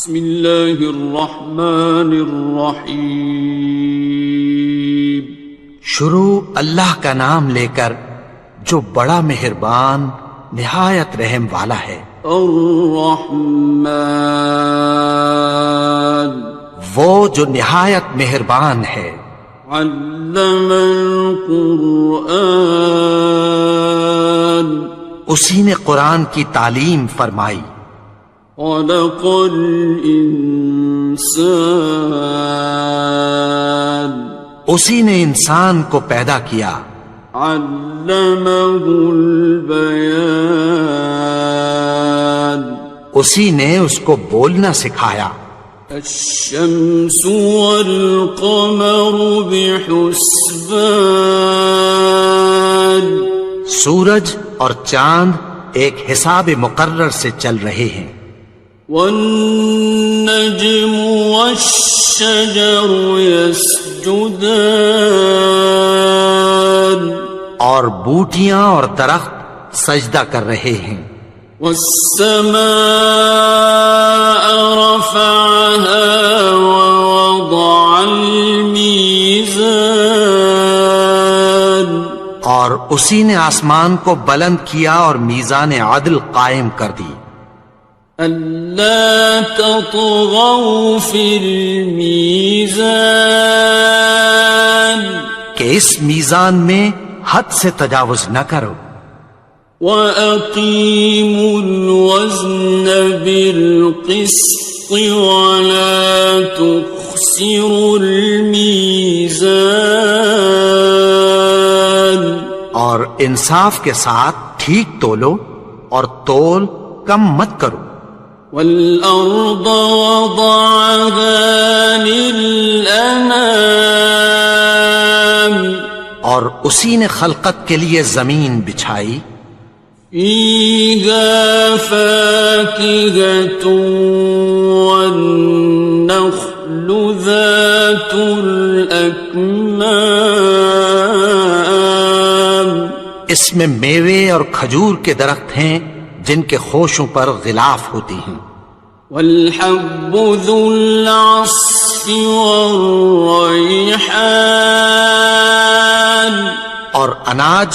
بسم اللہ الرحمن الرحیم. شروع اللہ کا نام لے کر جو بڑا مہربان نہایت رحم والا ہے. الرحمن وہ جو نہایت مہربان ہے. علم القرآن اسی نے قرآن کی تعلیم فرمائی. خلق الانسان اسی نے انسان کو پیدا کیا. علمہ البیان اسی نے اس کو بولنا سکھایا. الشمس والقمر بحسبان سورج اور چاند ایک حساب مقرر سے چل رہے ہیں. والنجم والشجر يسجدان اور بوٹیاں اور درخت سجدہ کر رہے ہیں. والسماء رفعها ووضع الميزان اور اسی نے آسمان کو بلند کیا اور میزان عدل قائم کر دی. ألا تطغوا في الميزان کہ اس میزان میں حد سے تجاوز نہ کرو. وَأَقِيمُوا الْوَزْنَ بِالْقِسْطِ وَلَا تُخْسِرُوا الْمِيزَانَ اور انصاف کے ساتھ ٹھیک تولو اور تول کم مت کرو. وَالْأَرْضَ وَضَعَهَا لِلْأَنَامِ اور اسی نے خلقت کے لیے زمین بچھائی. فِيهَا فَاكِهَةٌ وَالنَّخْلُ ذَاتُ الْأَكْمَامِ اس میں میوے اور کھجور کے درخت ہیں جن کے خوشوں پر غلاف ہوتی ہیں. وَالْحَبُّ ذُو الْعَصْفِ وَالرَّيْحَانِ اور اناج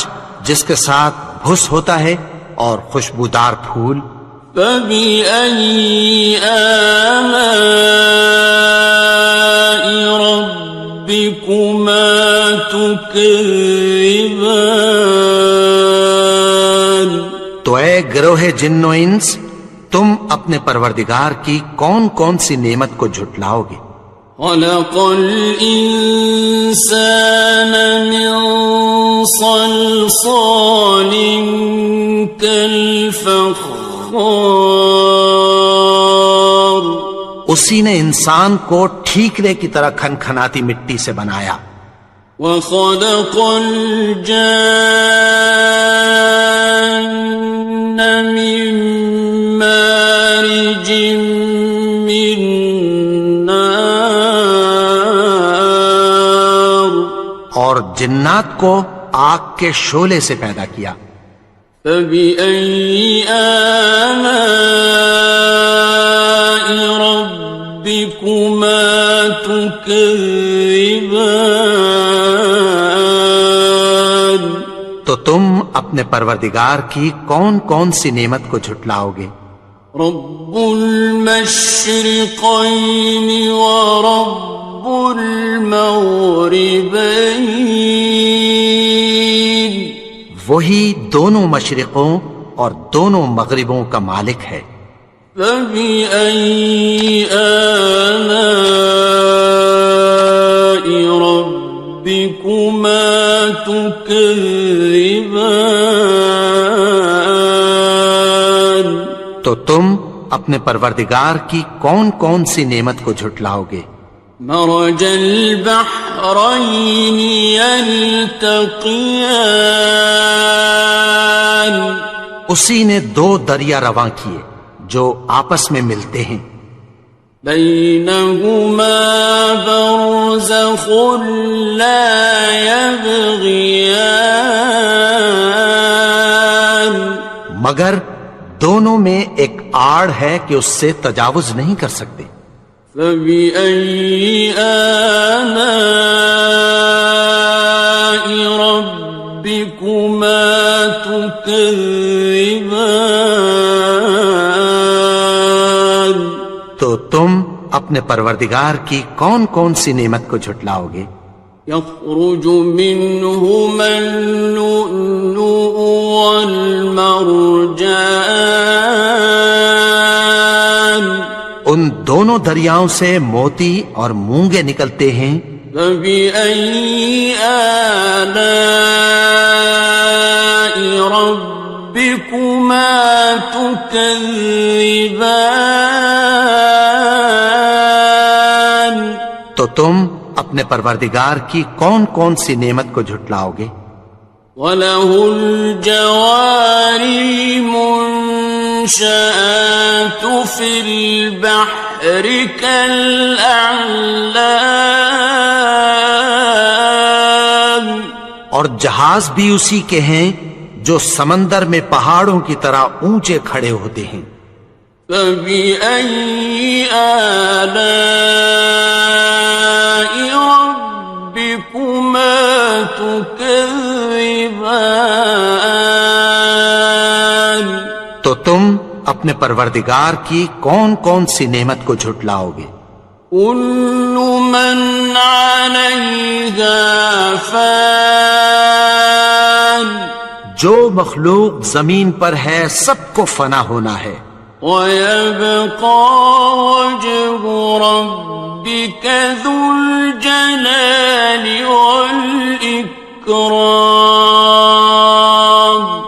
جس کے ساتھ بھس ہوتا ہے اور خوشبودار پھول. فَبِأَيِّ آلَاءِ رَبِّكُمَا تُكَذِّبَانِ تو اے گروہ جن و انس تم اپنے پروردگار کی کون کون سی نعمت کو جھٹلاؤ گے. خَلَقَ الْإِنسَانَ مِنْ صَلْصَالٍ كَالْفَخَّارِ اسی نے انسان کو ٹھیکرے کی طرح کھنکھناتی مٹی سے بنایا. وَخَلَقَ الْجَانَّ مِن مَّارِجٍ مِّن نَّارٍ اور جنات کو آگ کے شعلے سے پیدا کیا. فَبِأَيِّ آلَاءِ رَبِّكُمَا تُكَذِّبَانِ تو تم اپنے پروردگار کی کون کون سی نعمت کو جھٹلاؤ گے. رب المشرقین ورب المغربین وہی دونوں مشرقوں اور دونوں مغربوں کا مالک ہے. فَبِأَيِّ آلَاءِ رَبِّكُمَا تُكَذِّبَانِ تو تم اپنے پروردگار کی کون کون سی نعمت کو جھٹلاؤ گے. مرج البحرین یلتقیان اسی نے دو دریا رواں کیے جو آپس میں ملتے ہیں. بینہما برزخ لا یبغیان مگر دونوں میں ایک آڑ ہے کہ اس سے تجاوز نہیں کر سکتے. فبأي آلاء ربكما تكذبان. تو تم اپنے پروردگار کی کون کون سی نعمت کو جھٹلاؤ گے؟ يخرج منهما اللؤلؤ والمرجان. ان دونوں دریاؤں سے موتی اور مونگے نکلتے ہیں. فبأي آلاء ربكما تكذبان. تو تم اپنے پروردگار کی کون کون سی نعمت کو جھٹلاؤ گے؟ وَلَهُ الْجَوَارِ الْمُنشَآتُ فِي الْبَحْرِ كَالْأَعْلَامِ. اور جہاز بھی اسی کے ہیں جو سمندر میں پہاڑوں کی طرح اونچے کھڑے ہوتے ہیں. فَبِأَيِّ آلَاءِ رَبِّكُمَا تُكَذِّبَانِ. تو تم اپنے پروردگار کی کون کون سی نعمت کو جھٹلاؤ گے؟ كُلُّ مَنْ عَلَيْهَا فَانٍ. جو مخلوق زمین پر ہے سب کو فنا ہونا ہے. وَيَبْقَى وَجْهُ رَبِّكَ ذُو الْجَلَالِ وَالْإِكْرَامِ.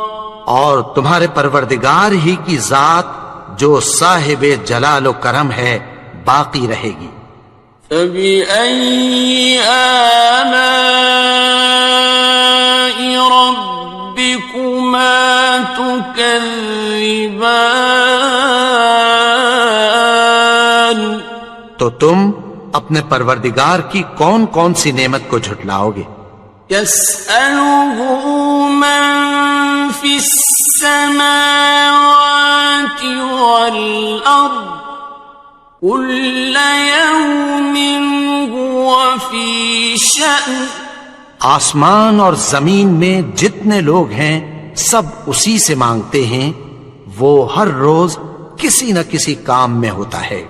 اور تمہارے پروردگار ہی کی ذات جو صاحب جلال و کرم ہے باقی رہے گی. فَبِأَيِّ آلَاءِ رَبِّكُمَا تُكَذِّبَانِ. تو تم اپنے پروردگار کی کون کون سی نعمت کو جھٹلاؤ گے؟ يَسْأَلُهُ مَن فِي السَّمَاوَاتِ وَالْأَرْضِ كُلَّ يَوْمٍ هُوَ فِي شَأْنٍ. آسمان اور زمین میں جتنے لوگ ہیں سب اسی سے مانگتے ہیں، وہ ہر روز کسی نہ کسی کام میں ہوتا ہے.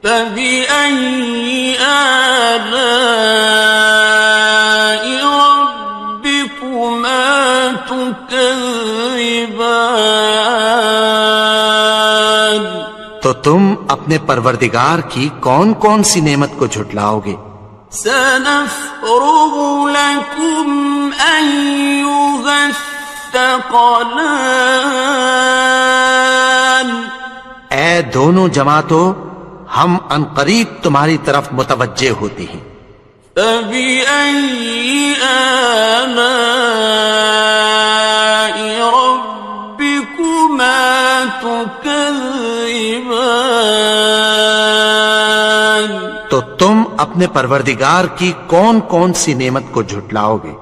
فَبِأَيِّ آلَاءِ رَبِّكُمَا تُكَذِّبَانِ. تو تم اپنے پروردگار کی کون کون سی نعمت کو جھٹلاؤ گے؟ سَنَفْرُغُ لَكُمْ أَيُّهَ الثَّقَلَانِ. اے دونوں جماعتوں، ہم عنقریب تمہاری طرف متوجہ ہوتے ہیں. فَبِأَيِّ آلَاءِ رَبِّكُمَا تُكَذِّبَانِ. تو تم اپنے پروردگار کی کون کون سی نعمت کو جھٹلاؤ گے؟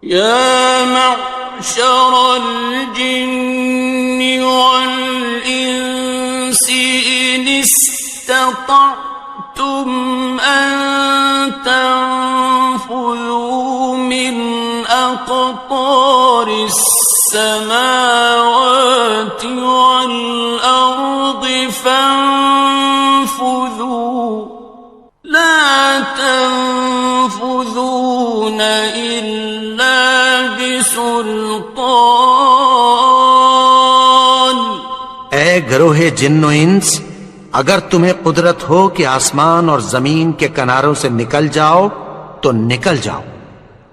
يَا مَعْشَرَ الْجِنِّ وَالْإِنسِ إِنِ اسْتَطَعْتُمْ أَن تَنفُذُوا مِنْ أَقْطَارِ السَّمَاوَاتِ وَالْأَرْضِ فَانفُذُوا لَا تَنفُذُونَ إِلَّا بِسُلْطَانٍ. اے گروہ جن و انس، اگر تمہیں قدرت ہو کہ آسمان اور زمین کے کناروں سے نکل جاؤ تو نکل جاؤ،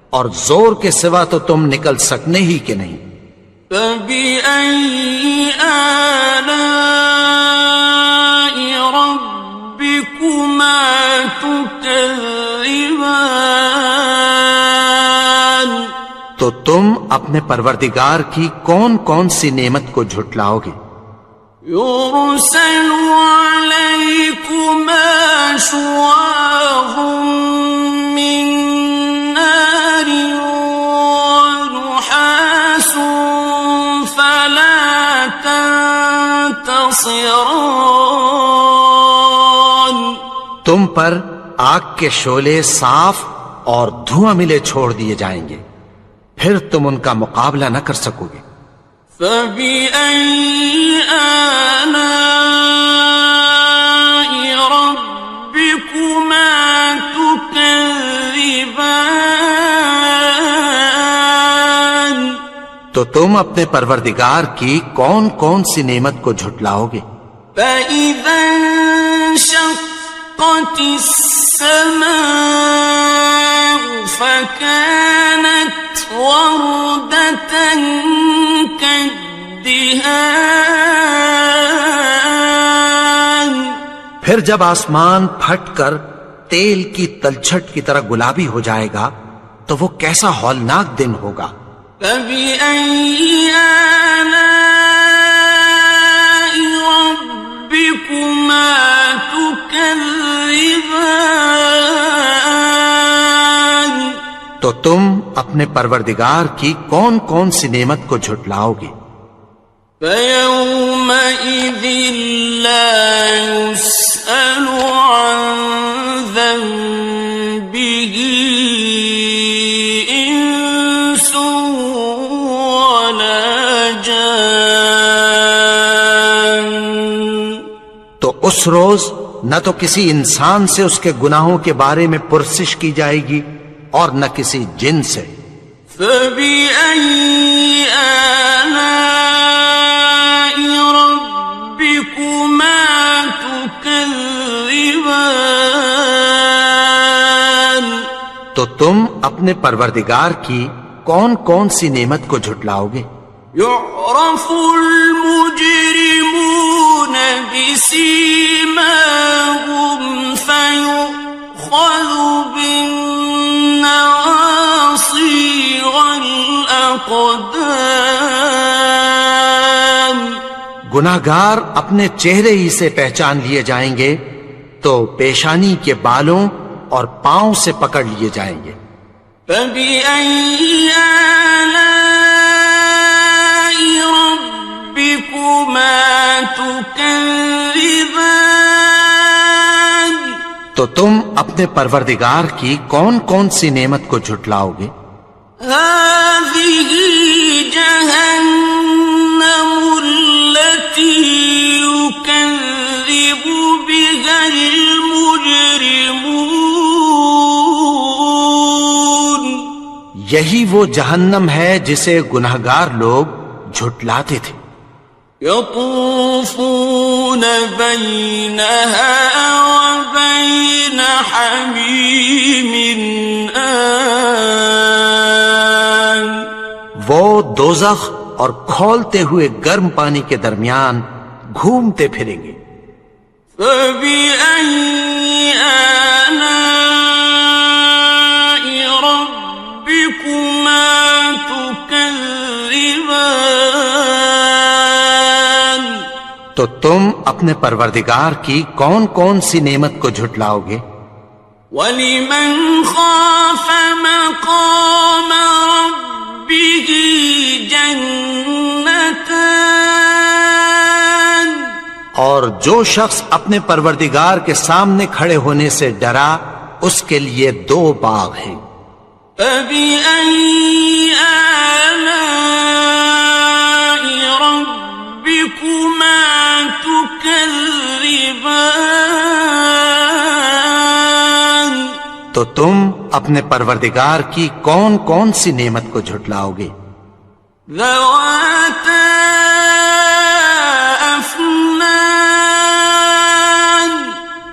اور زور کے سوا تو تم نکل سکنے ہی کہ نہیں. فَبِأَيِّ آلَاءِ رَبِّكُمَا تُكَذِّبَانِ. تو تم اپنے پروردگار کی کون کون سی نعمت کو جھٹلاؤ گے؟ يُرْسَلُ عَلَيْكُمَا شُوَاظٌ مِّن نَّارٍ وَنُحَاسٌ فَلَا تَنْتَصِرَانِ. تم پر آگ کے شعلے صاف اور دھواں ملے چھوڑ دیے جائیں گے، پھر تم ان کا مقابلہ نہ کر سکو گے۔ فَبِأَيِّ آلَاءِ رَبِّكُمَا تُكَذِّبَانِ؟ تو تم اپنے پروردگار کی کون کون سی نعمت کو جھٹلاؤ گے؟ فَإِذَا انشَقَّتِ السَّمَاءُ فَكَانَتْ وَرْدَةً كَالدِّهَانِ، پھر جب آسمان پھٹ کر تیل کی تلچھٹ کی طرح گلابی ہو جائے گا تو وہ کیسا ہولناک دن ہوگا۔ فَبِأَيِّ آلَاءِ رَبِّكُمَا تُكَذِّبَانِ؟ تو تم اپنے پروردگار کی کون کون سی نعمت کو جھٹلاؤ گے؟ فَيَوْمَئِذٍ لَا يُسْأَلُ عَنْ ذَنبِهِ إِنسٌ وَلَا جَانٌ۔ تو اس روز نہ تو کسی انسان سے اس کے گناہوں کے بارے میں پرسش کی جائے گی اور نہ کسی جن سے۔ فَبِأَيِّ آلَاءِ رَبِّكُمَا تُكَذِّبَانِ؟ تو تم اپنے پروردگار کی کون کون سی نعمت کو جھٹلاؤ گے؟ يُعْرَفُ الْمُجْرِمُونَ بِسِيمَاهُمْ فَيُؤْخَذُ بِالنَّوَاصِي وَالْأَقْدَامِ۔ گناہگار اپنے چہرے ہی سے پہچان لیے جائیں گے تو پیشانی کے بالوں اور پاؤں سے پکڑ لیے جائیں گے۔ فَبِأَيِّ آلَاءِ رَبِّكُمَا تُكَذِّبَانِ؟ تو تم اپنے پروردگار کی کون کون سی نعمت کو جھٹلاؤ گے؟ هَٰذِهِ جَهَنَّمُ الَّتِي يُكَذِّبُ بِهَا الْمُجْرِمُونَ۔ یہی وہ جہنم ہے جسے گناہگار لوگ جھٹلاتے تھے۔ يَطُوفُونَ بَيْنَهَا وَبَيْنَ حَمِيمٍ آنٍ۔ وہ دوزخ اور کھولتے ہوئے گرم پانی کے درمیان گھومتے پھریں گے۔ فَبِأَيِّ آلَاءِ رَبِّكُمَا تُكَذِّبَانِ؟ تو تم اپنے پروردگار کی کون کون سی نعمت کو جھٹلاؤ گے؟ وَلِمَنْ خَافَ مَقَامَ رَبِّهِ جَنَّتَانِ؟ اور جو شخص اپنے پروردگار کے سامنے کھڑے ہونے سے ڈرا اس کے لیے 2 باغ ہیں۔ فَبِأَيِّ آلَاءِ رَبِّكُمَا تُكَذِّبَانِ؟ تو تم اپنے پروردگار کی کون کون سی نعمت کو جھٹلاؤ گے؟ ذَوَاتَا أَفْنَانٍ؟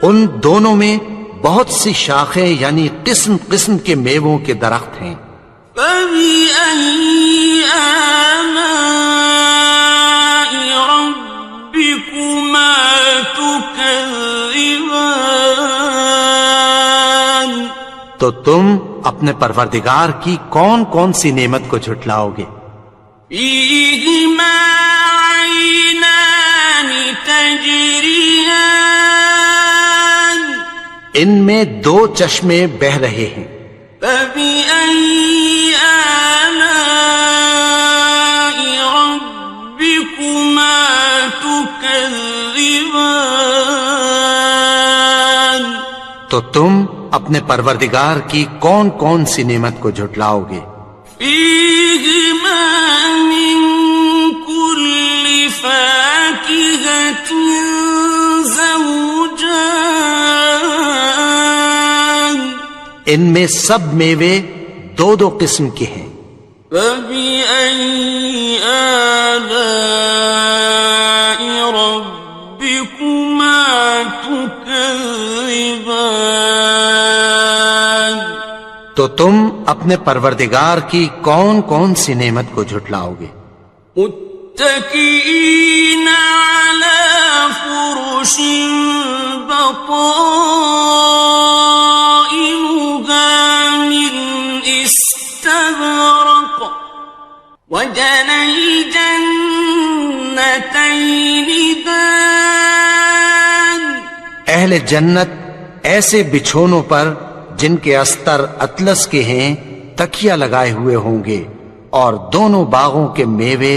ان دونوں میں بہت سی شاخیں یعنی قسم قسم کے میووں کے درخت ہیں۔ فَبِأَيِّ آلَاءِ رَبِّكُمَا تُكَذِّبَانِ؟ تو تم اپنے پروردگار کی کون کون سی نعمت کو جھٹلاؤ گے؟ فِيهِمَا عَيْنَانِ تَجْرِيَانِ؟ ان میں 2 چشمے بہ رہے ہیں۔ فَبِأَيِّ آلَاءِ رَبِّكُمَا تُكَذِّبَانِ؟ تو تم اپنے پروردگار کی کون کون سی نعمت کو جھٹلاؤ گے؟ فیہما من کل فاکہۃ زوجان، ان میں سب میوے دو دو قسم کے ہیں۔ فبأي آلاء ربكما تكذبان، تو تم اپنے پروردگار کی کون کون سی نعمت کو جھٹلاؤ گے؟ متكئين على فرش بطائنها من استبرق، وجنى الجنتين دان، اہل جنت ایسے بچھونوں پر جن کے استر اطلس کے ہیں تکیہ لگائے ہوئے ہوں گے، اور دونوں باغوں کے میوے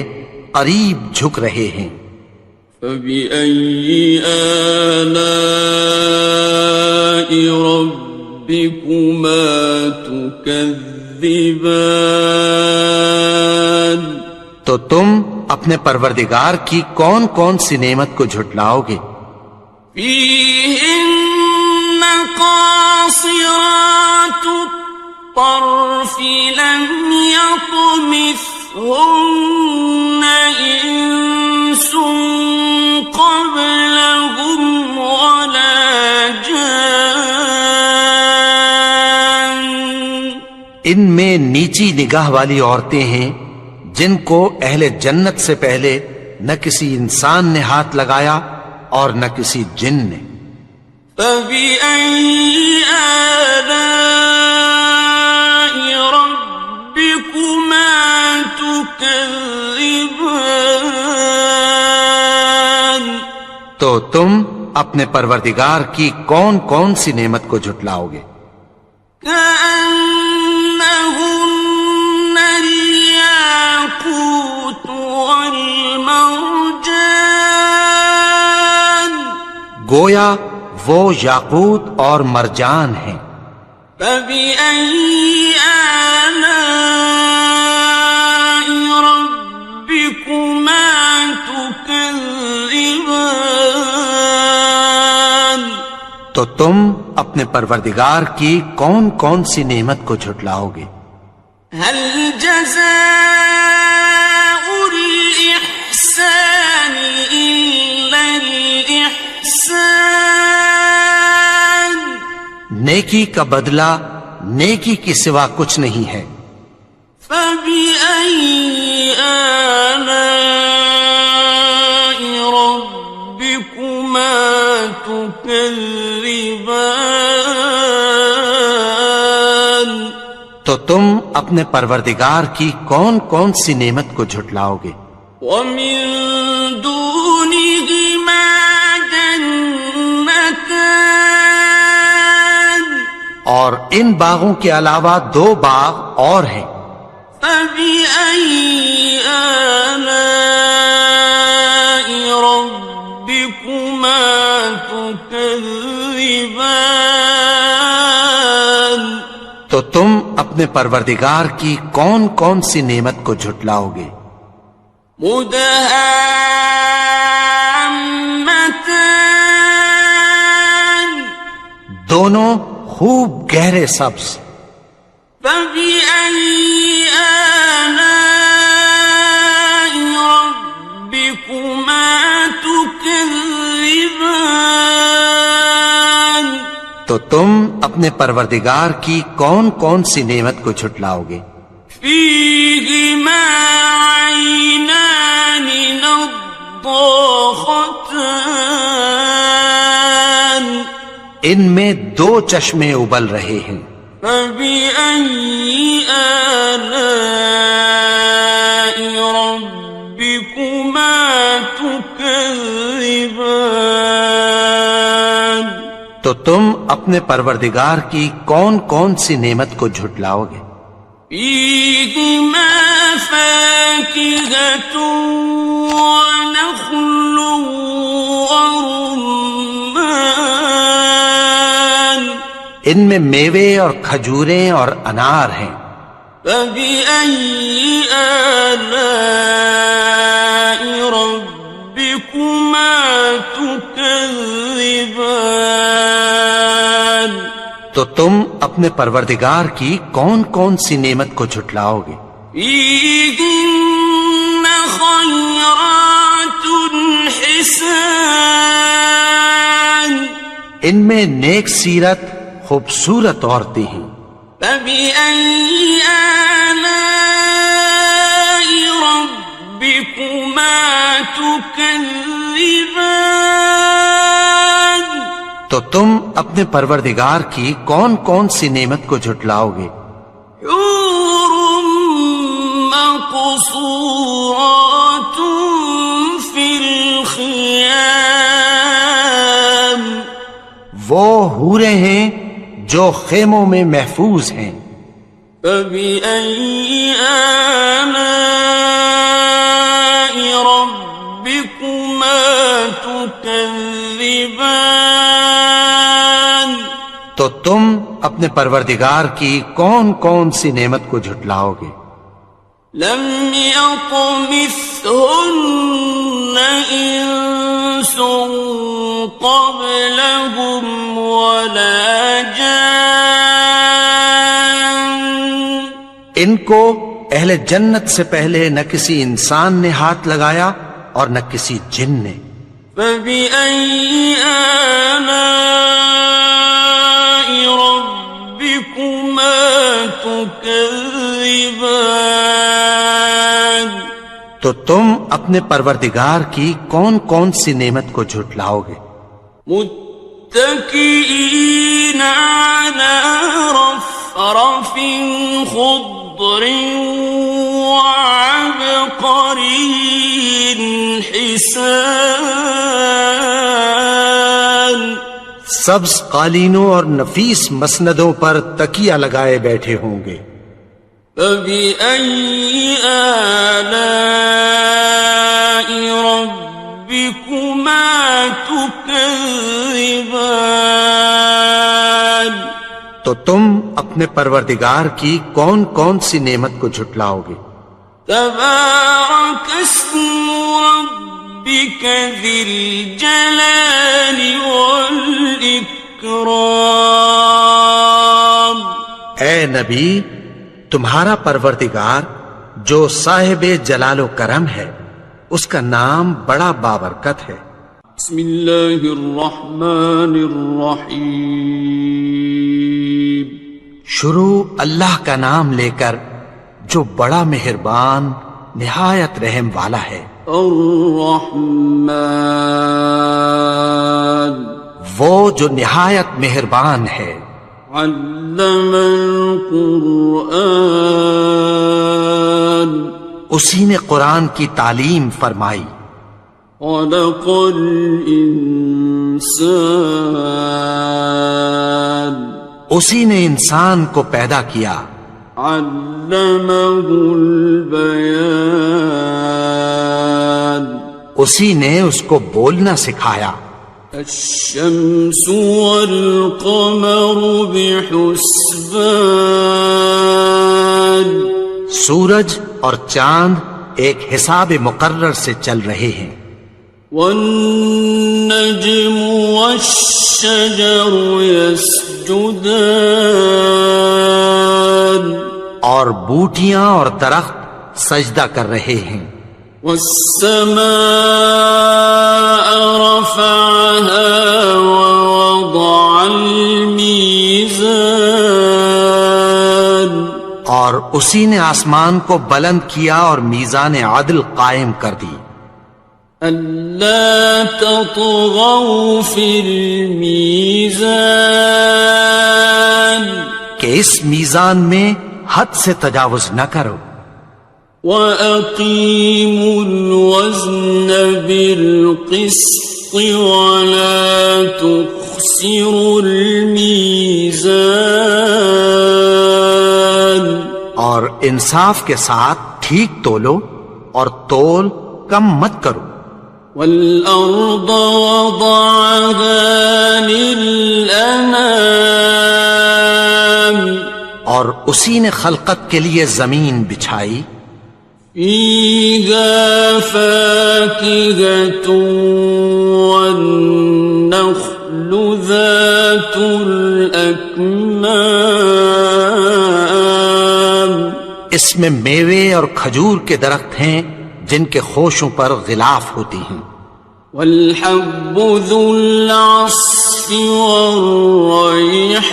قریب جھک رہے ہیں۔ فبأي آلاء ربكما تكذبان، تو تم اپنے پروردگار کی کون کون سی نعمت کو جھٹلاؤ گے؟ فيهن قاصرات الطرف لم يطمثهن إنس قبلهم ولا جان، ان میں نیچی نگاہ والی عورتیں ہیں جن کو اہل جنت سے پہلے نہ کسی انسان نے ہاتھ لگایا اور نہ کسی جن نے۔ فبأي آلاء ربكما تكذبان، تو تم اپنے پروردگار کی کون کون سی نعمت کو جھٹلاؤ گے؟ كأنهن الياقوت والمرجان، گویا وہ یاقوت اور مرجان ہیں۔ فبأي آلاء ربكما تكذبان، تو تم اپنے پروردگار کی کون کون سی نعمت کو جھٹلاؤ گے؟ هل جزاء الإحسان إلا الإحسان، نیکی کا بدلہ نیکی کے سوا کچھ نہیں ہے۔ فبأي آلاء ربكما تكذبان، تو تم اپنے پروردگار کی کون کون سی نعمت کو جھٹلاؤ گے؟ ومن دونهما جنتان، اور ان باغوں کے علاوہ دو باغ اور ہیں۔ فبأي آلاء ربكما تكذبان، تو تم اپنے پروردگار کی کون کون سی نعمت کو جھٹلاؤ گے؟ مدهامتان، دونوں خوب گہرے سبز۔ فبأي آلاء ربكما تكذبان، تو تم اپنے پروردگار کی کون کون سی نعمت کو جھٹلاؤ گے؟ فيهما عينان نضاختان، ان میں دو چشمے ابل رہے ہیں۔ فبأي آلاء ربكما تكذبان، تو تم اپنے پروردگار کی کون کون سی نعمت کو جھٹلاؤ گے؟ فيهما فاكهة ونخل ورمان، ان میں میوے اور کھجوریں اور انار ہیں۔ فبأي آلاء ربكما تكذبان؟ تو تم اپنے پروردگار کی کون کون سی نعمت کو جھٹلاؤ گے؟ فيهن خيرات حسان، ان میں نیک سیرت خوبصورت عورتیں ہیں۔ فبأي آلاء ربكما تكذبان؟ تو تم اپنے پروردگار کی کون کون سی نعمت کو جھٹلاؤ گے؟ حور مقصورات في الخيام، وہ حوریں ہیں جو خیموں میں محفوظ ہیں۔ فبأي آلاء ربكما تكذبان؟ تو تم اپنے پروردگار کی کون کون سی نعمت کو جھٹلاؤ گے؟ لم يطمثهن إنس قبلهم ولا جان، ان کو اہل جنت سے پہلے نہ کسی انسان نے ہاتھ لگایا اور نہ کسی جن نے۔ فبأي آلاء ربكما تكذبان؟ تو تم اپنے پروردگار کی کون کون سی نعمت کو جھٹلاؤ گے؟ متكئين على رفرف خضر وعبقري حسان، سبز قالینوں اور نفیس مسندوں پر تکیہ لگائے بیٹھے ہوں گے۔ فبأي آلاء ربكما تكذبان؟ تو تم اپنے پروردگار کی کون کون سی نعمت کو جھٹلاؤ گے؟ تبارك اسم ربك ذي الجلال والإكرام۔ اے نبی، تمہارا پروردگار جو صاحب جلال و کرم ہے، اس کا نام بڑا بابرکت ہے۔ بسم اللہ الرحمن الرحیم، شروع اللہ کا نام لے کر جو بڑا مہربان نہایت رحم والا ہے۔ الرحمن، وہ جو نہایت مہربان ہے۔ علم القرآن، اسی نے قرآن کی تعلیم فرمائی۔ خلق الانسان، اسی نے انسان کو پیدا کیا۔ علمہ البیان، اسی نے اس کو بولنا سکھایا۔ الشمس والقمر بحسبان، سورج اور چاند ایک حساب مقرر سے چل رہے ہیں۔ والنجم والشجر يسجدان، اور بوٹیاں اور درخت سجدہ کر رہے ہیں۔ والسماء رفعها ووضع الميزان، اور اسی نے آسمان کو بلند کیا اور میزان عدل قائم کر دی۔ ألا تطغوا في الميزان، کہ اس میزان میں حد سے تجاوز نہ کرو۔ وَأَقِيمُوا الْوَزْنَ بِالْقِسْطِ وَلَا تُخْسِرُوا الْمِيزَانَ، اور انصاف کے ساتھ ٹھیک تولو اور تول کم مت کرو۔ وَالْأَرْضَ وَضَعَهَا لِلْأَنَامِ، اور اسی نے خلقت کے لیے زمین بچھائی فيها فاكهة والنخل ذات الأكمام اس میں میوے اور کھجور کے درخت ہیں جن کے خوشوں پر غلاف ہوتی ہیں والحب ذو العصف والریحان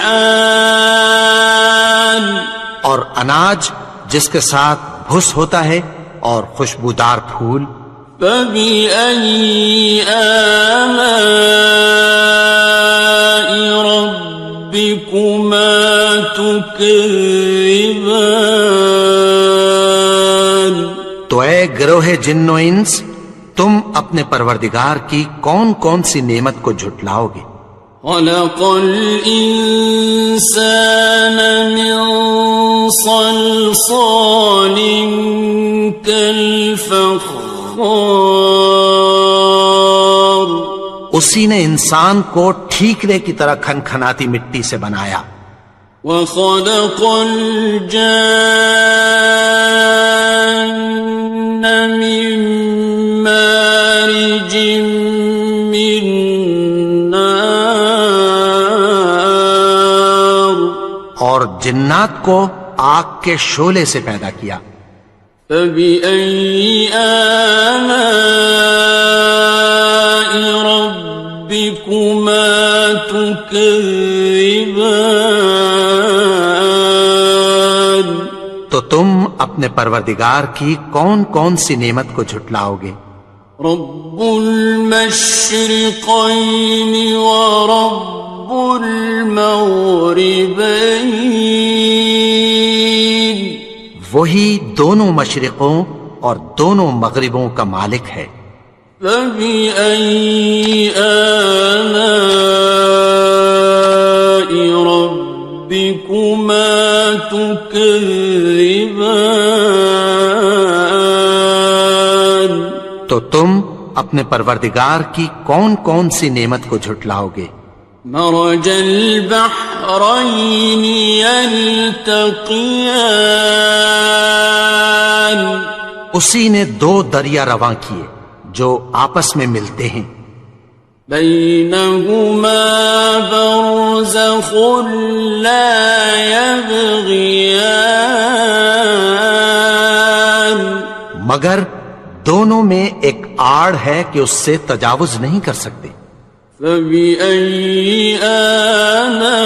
اور اناج جس کے ساتھ بھس ہوتا ہے اور خوشبودار پھول فبأي آلاء ربكما تكذبان تو اے گروہ جن و انس تم اپنے پروردگار کی کون کون سی نعمت کو جھٹلاؤ گے خلق الإنسان من صلصال كالفخار اسی نے انسان کو ٹھیکرے کی طرح کھنکھناتی مٹی سے بنایا وخلق الجان من مارج من نار اور جنات کو آگ کے شعلے سے پیدا کیا فبأي آلاء ربكما تكذبان تو تم اپنے پروردگار کی کون کون سی نعمت کو جھٹلاؤ گے رب المشرقين ورب المغربين وہی دونوں مشرقوں اور دونوں مغربوں کا مالک ہے فبأي آلاء ربكما تكذبان تو تم اپنے پروردگار کی کون کون سی نعمت کو جھٹلاؤ گے مرج البحرين يلتقيان اسی نے دو دریا رواں کیے جو آپس میں ملتے ہیں بينهما برزخ لا يبغيان مگر دونوں میں ایک آڑ ہے کہ اس سے تجاوز نہیں کر سکتے فبأي آلاء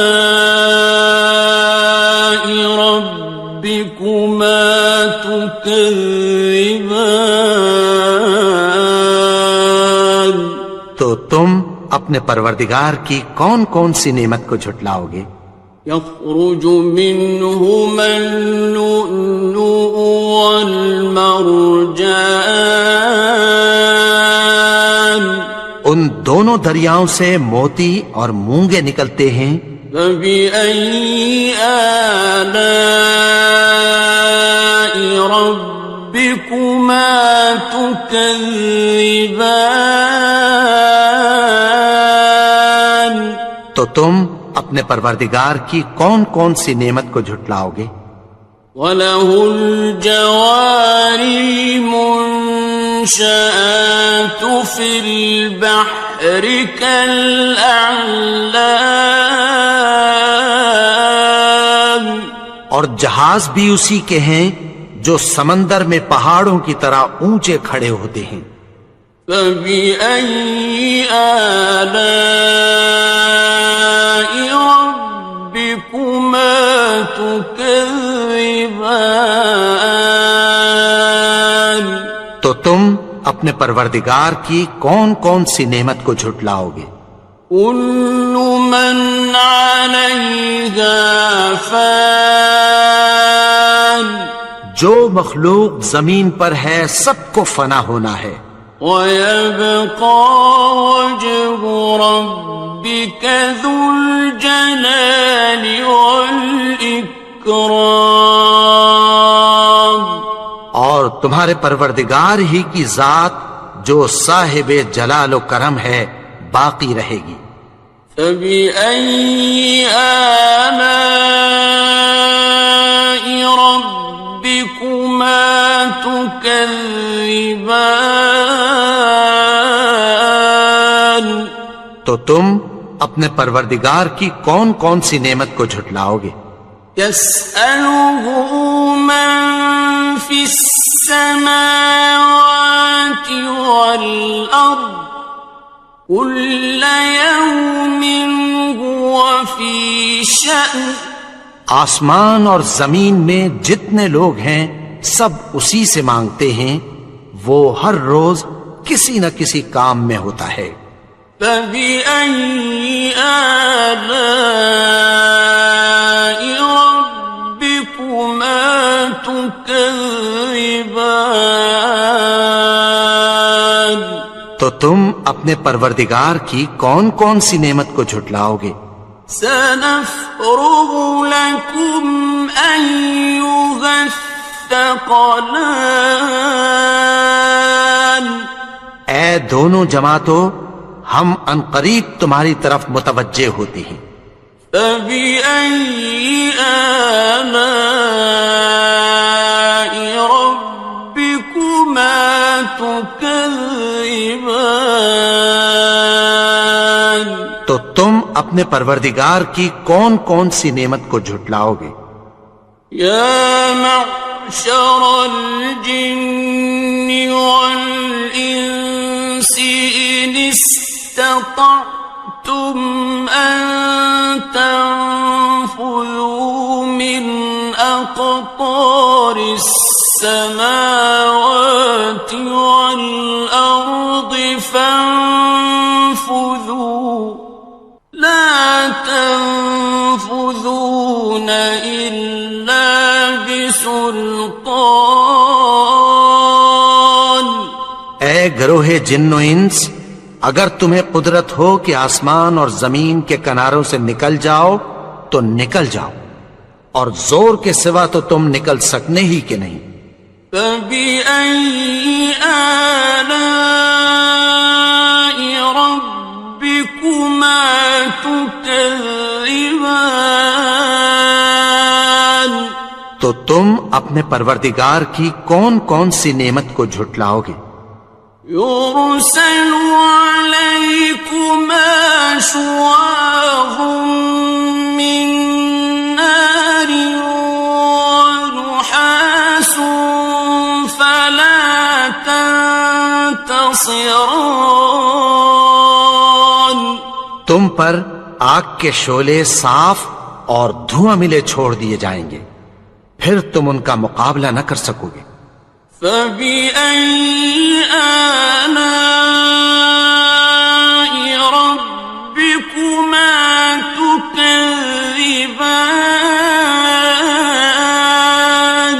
ربكما تكذبان تو تم اپنے پروردگار کی کون کون سی نعمت کو جھٹلاؤ گے يخرج منهما اللؤلؤ والمرجان ان دونوں دریاؤں سے موتی اور مونگے نکلتے ہیں فبأي آلاء ربكما تكذبان تو تم اپنے پروردگار کی کون کون سی نعمت کو جھٹلاؤ گے وَلَهُ الْجَوَارِ الْمُنشَآتُ فِي الْبَحْرِ كَالْأَعْلَامِ اور جہاز بھی اسی کے ہیں جو سمندر میں پہاڑوں کی طرح اونچے کھڑے ہوتے ہیں فَبِأَيِّ آلَاءِ رَبِّكُمَا تُكَذِّبَانِ تو تم اپنے پروردگار کی کون کون سی نعمت کو جھٹلاؤ گے كُلُّ مَنْ عَلَيْهَا فَانٍ جو مخلوق زمین پر ہے سب کو فنا ہونا ہے وَيَبْقَى وَجْهُ رَبِّكَ ذُو الْجَلَالِ وَالْإِكْرَامِ اور تمہارے پروردگار ہی کی ذات جو صاحب جلال و کرم ہے باقی رہے گی فَبِأَيِّ آلَاءِ تكذبان تو تم اپنے پروردگار کی کون کون سی نعمت کو جھٹلاؤ گے؟ يسأله من في السماوات والأرض كل يوم هو في شأن آسمان اور زمین میں جتنے لوگ ہیں سب اسی سے مانگتے ہیں، وہ ہر روز کسی نہ کسی کام میں ہوتا ہے۔ فبأي آلاء ربكما تكذبان تو تم اپنے پروردگار کی کون کون سی نعمت کو جھٹلاؤ گے؟ سنفرغ لكم أيها الثقلان اے دونوں جماعتوں، ہم عنقریب تمہاری طرف متوجہ ہوتے ہیں۔ فبأي آلاء ربكما تكذبان تو تم اپنے پروردگار کی کون کون سی نعمت کو جھٹلاؤ گے؟ يا معشر الجن والإنس إن استطعتم أن تنفذوا من أقطار السماوات والأرض فانفذوا لا تنفذون إلا بسلطان اے گروہ جن و انس، اگر تمہیں قدرت ہو کہ آسمان اور زمین کے کناروں سے نکل جاؤ تو نکل جاؤ، اور زور کے سوا تو تم نکل سکنے ہی کہ نہیں۔ فبأي آلاء ربكما تكذبان تو تم اپنے پروردگار کی کون کون سی نعمت کو جھٹلاؤ گے؟ يرسل عليكما شواظ من نار ونحاس فلا تنتصران تم پر آگ کے شعلے صاف اور دھواں ملے چھوڑ دیے جائیں گے، پھر تم ان کا مقابلہ نہ کر سکو گے۔ فبأي آلاء ربكما تكذبان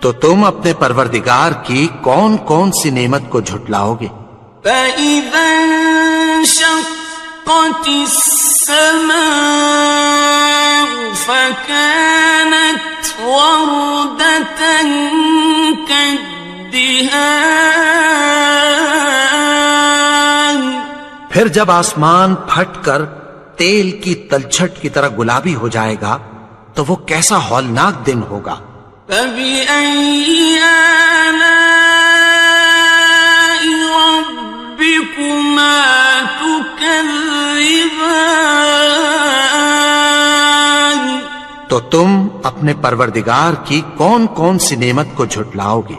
تو تم اپنے پروردگار کی کون کون سی نعمت کو جھٹلاؤ گے؟ فإذا انشقت السماء فكانت وردة كالدهان پھر جب آسمان پھٹ کر تیل کی تلچھٹ کی طرح گلابی ہو جائے گا تو وہ کیسا ہولناک دن ہوگا۔ فبأي آلاء ربكما تكذبان تو تم اپنے پروردگار کی کون کون سی نعمت کو جھٹلاؤ گے؟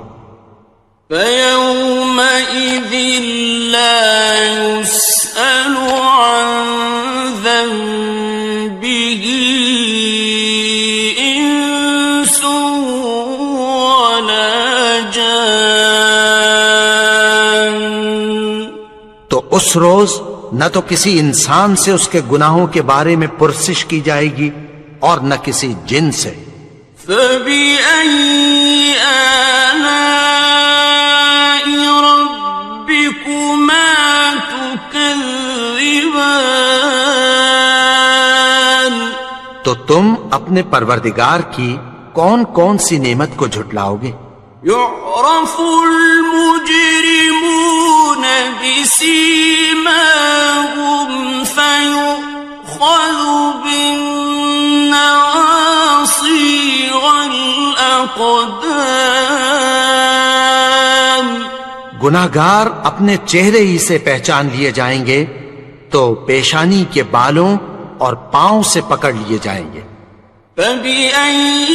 فيومئذ لا يسأل عن ذنبه إنس ولا جان تو اس روز نہ تو کسی انسان سے اس کے گناہوں کے بارے میں پرسش کی جائے گی اور نہ کسی جن سے۔ فبأي آلاء ربكما تكذبان تو تم اپنے پروردگار کی کون کون سی نعمت کو جھٹلاؤ گے؟ يعرف المجرمون بسيماهم فيؤخذ بالنواصي والأقدام گناہگار اپنے چہرے ہی سے پہچان لیے جائیں گے تو پیشانی کے بالوں اور پاؤں سے پکڑ لیے جائیں گے. فَبِأَيِّ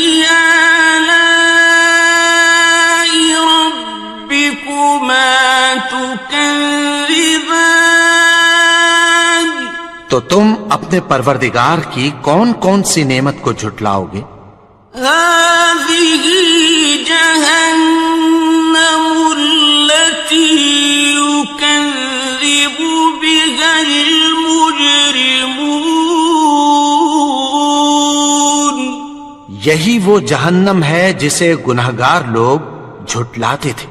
آلَاءِ رَبِّكُمَا تُكَذِّبَانِ تو تم اپنے پروردگار کی کون کون سی نعمت کو جھٹلاؤ گے؟ هَٰذِهِ جَهَنَّمُ الَّتِي يُكَذِّبُ بِهَا الْمُجْرِمُونَ یہی وہ جہنم ہے جسے گناہگار لوگ جھٹلاتے تھے.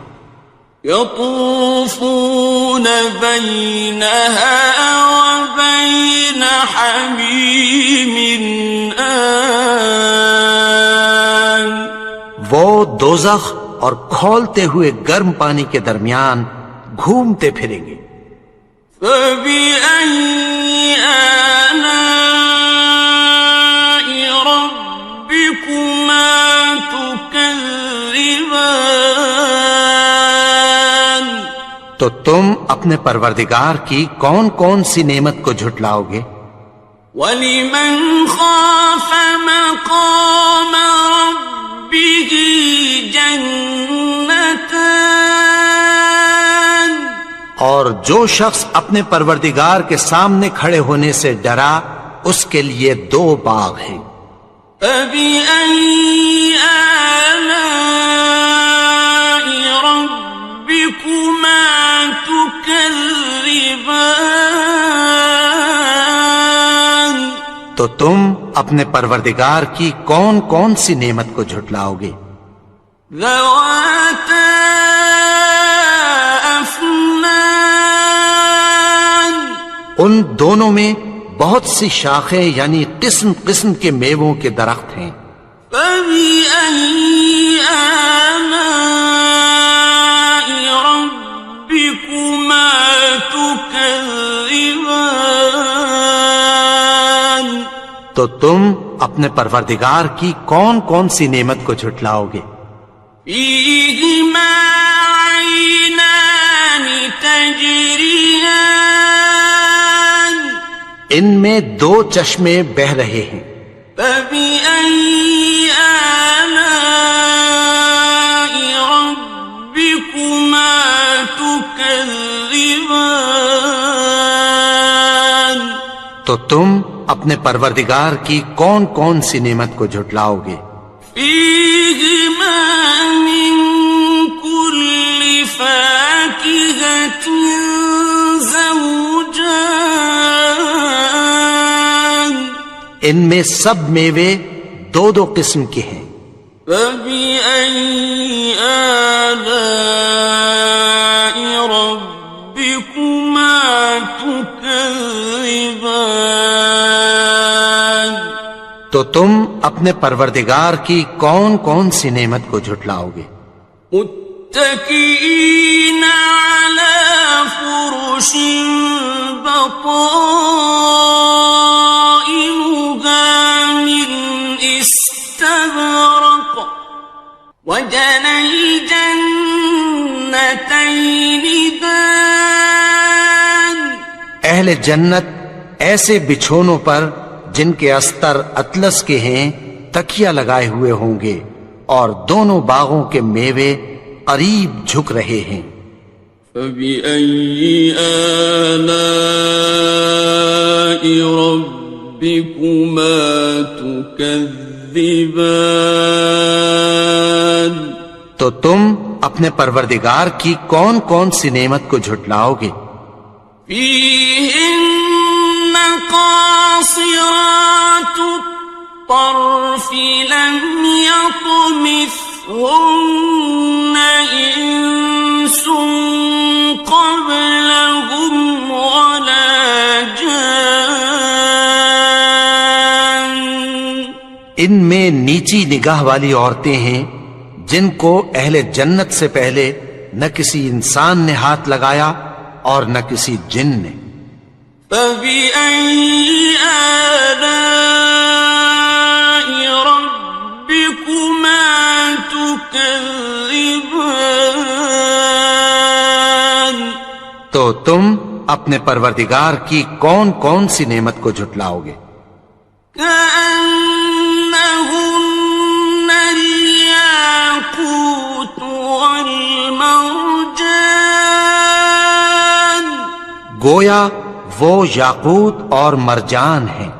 يطوفون بينها وبين حميم آن وہ دوزخ اور کھولتے ہوئے گرم پانی کے درمیان گھومتے پھریں گے. فبأي آلاء ربكما تكذبان تو تم اپنے پروردگار کی کون کون سی نعمت کو جھٹلاؤ گے؟ وَلِمَنْ خَافَ مَقَامَ رَبِّهِ جَنَّتَانِ اور جو شخص اپنے پروردگار کے سامنے کھڑے ہونے سے ڈرا اس کے لیے 2 باغ ہیں. فَبِأَيِّ آلَاءِ رَبِّكُمَا تُكَذِّبَانِ تو تم اپنے پروردگار کی کون کون سی نعمت کو جھٹلاؤ گے؟ ذَوَاتَا أَفْنَانٍ ان دونوں میں بہت سی شاخیں یعنی قسم قسم کے میووں کے درخت ہیں. فَبِأَيِّ آلَاءِ رَبِّكُمَا تُكَذِّبَانِ تو تم اپنے پروردگار کی کون کون سی نعمت کو جھٹلاؤ گے؟ فِيهِمَا عَيْنَانِ تَجْرِيَانِ ان میں 2 چشمے بہ رہے ہیں. فَبِأَيِّ آلَاءِ رَبِّكُمَا تُكَذِّبَانِ تو تم اپنے پروردگار کی کون کون سی نعمت کو جھٹلاؤ گے؟ فِيهِمَا مِن كُلِّ فَاكِهَةٍ زَوْجَانِ ان میں سب میوے 2 قسم کے ہیں. فَبِأَيِّ آلَاءِ رَبِّكُمَا تُكَذِّبَانِ تو تم اپنے پروردگار کی کون کون سی نعمت کو جھٹلاؤ گے؟ متكئين على فرش بطائنها من استبرق وجنى الجنتين دان اہل جنت ایسے بچھونوں پر جن کے استر اطلس کے ہیں تکیہ لگائے ہوئے ہوں گے اور دونوں باغوں کے میوے قریب جھک رہے ہیں. فَبِأَيِّ آلَاءِ رَبِّكُمَا تُكَذِّبَانِ تو تم اپنے پروردگار کی کون کون سی نعمت کو جھٹلاؤ گے؟ فِيهِنَّ قَاصِرَاتُ الطَّرْفِ لَمْ يَطْمِثْهُنَّ إِنسٌ قَبْلَهُمْ وَلَا جَانٌّ ان میں نیچی نگاہ والی عورتیں ہیں جن کو اہل جنت سے پہلے نہ کسی انسان نے ہاتھ لگایا اور نہ کسی جن نے. فَبِأَيِّ آلَاءِ رَبِّكُمَا تُكَذِّبَانِ تو تم اپنے پروردگار کی کون کون سی نعمت کو جھٹلاؤ گے؟ كأنهن الياقوت والمرجان گویا وہ یاقوت اور مرجان ہیں۔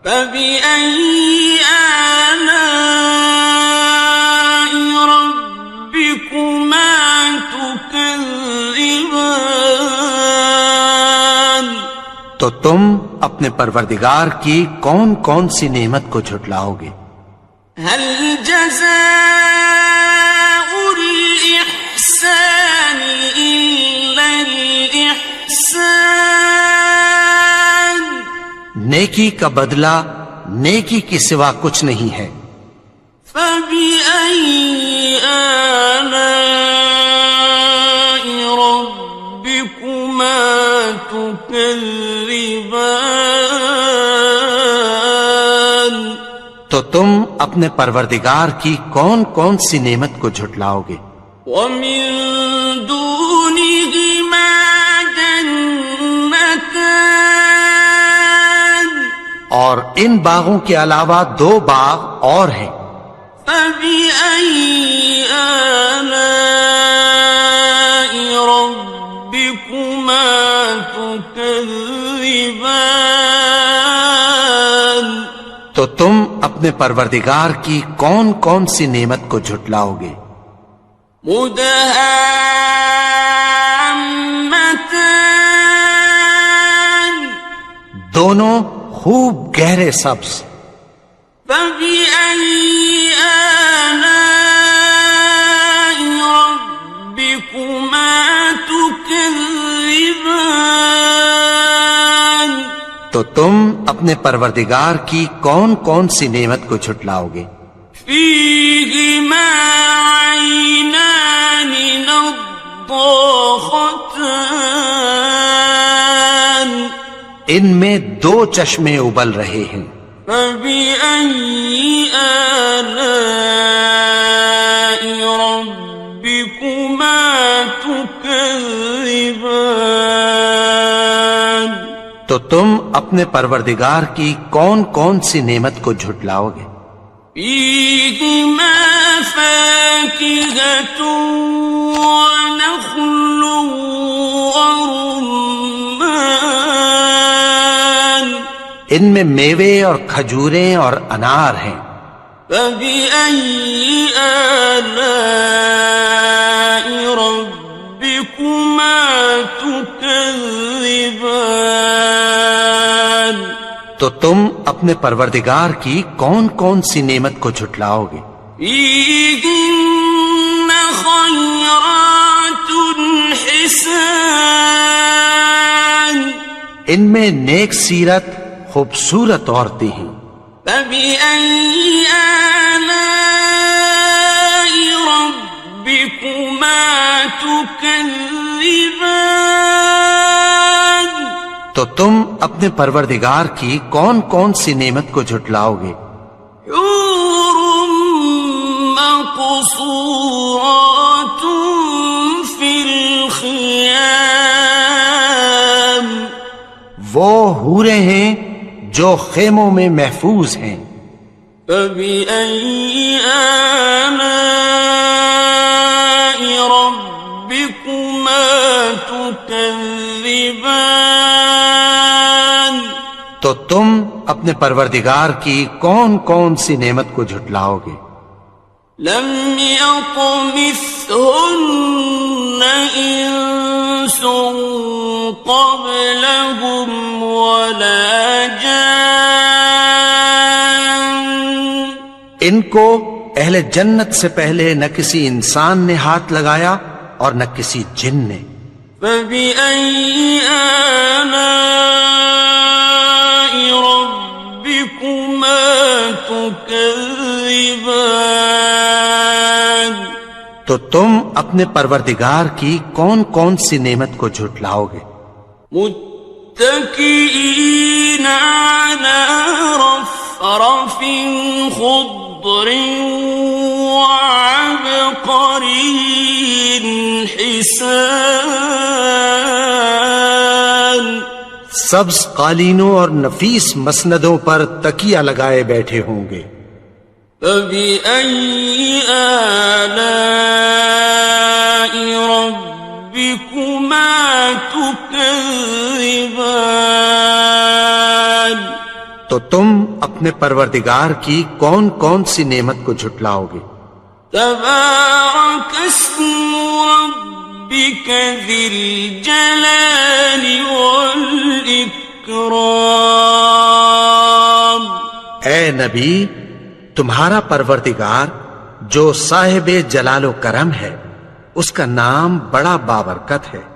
فبأي آلاء ربكما تكذبان تو تم اپنے پروردگار کی کون کون سی نعمت کو جھٹلاؤ گے؟ هل جزاء الإحسان إلا الإحسان نیکی کا بدلہ نیکی کے سوا کچھ نہیں ہے۔ فبأي آلاء ربكما تكذبان تو تم اپنے پروردگار کی کون کون سی نعمت کو جھٹلاؤ گے؟ ومن دونهما جنتان اور ان باغوں کے علاوہ دو باغ اور ہیں۔ فبأي آلاء ربكما تكذبان تو تم اپنے پروردگار کی کون کون سی نعمت کو جھٹلاؤ گے؟ مدهامتان دونوں خوب گہرے سبز۔ فبأي آلاء ربكما تكذبان تو تم اپنے پروردگار کی کون کون سی نعمت کو جھٹلاؤ گے؟ فيهما عينان نضاختان ان میں دو چشمے ابل رہے ہیں۔ فبأي آلاء ربكما تكذبان تو تم اپنے پروردگار کی کون کون سی نعمت کو جھٹلاؤ گے؟ فيهما فاكهة ونخل ورمان ان میں میوے اور کھجوریں اور انار ہیں۔ فبأي آلاء ربكما تكذبان تو تم اپنے پروردگار کی کون کون سی نعمت کو جھٹلاؤ گے؟ فيهن خيرات حسان ان میں نیک سیرت خوبصورت عورتیں ہیں۔ فبأي آلاء ربكما تكذبان تو تم اپنے پروردگار کی کون کون سی نعمت کو جھٹلاؤ گے؟ حور مقصورات في الخيام وہ حوریں ہیں جو خیموں میں محفوظ ہیں۔ فبأي آلاء ربكما تكذبان تو تم اپنے پروردگار کی کون کون سی نعمت کو جھٹلاؤ گے؟ لم يطمثهن إنس قبلهم ولا جان ان کو اہل جنت سے پہلے نہ کسی انسان نے ہاتھ لگایا اور نہ کسی جن نے۔ فبأي آلاء ربكما تكذبان تو تم اپنے پروردگار کی کون کون سی نعمت کو جھٹلاؤ گے؟ متكئين على رفرف خضر وعبقري حسان سبز قالینوں اور نفیس مسندوں پر تکیہ لگائے بیٹھے ہوں گے. فبأي آلاء ربكما تكذبان. تو تم اپنے پروردگار کی کون کون سی نعمت کو جھٹلاؤ گے؟ تبارك اسم ربك ذي الجلال والإكرام. اے نبی، تمہارا پروردگار جو صاحب جلال و کرم ہے، اس کا نام بڑا بابرکت ہے.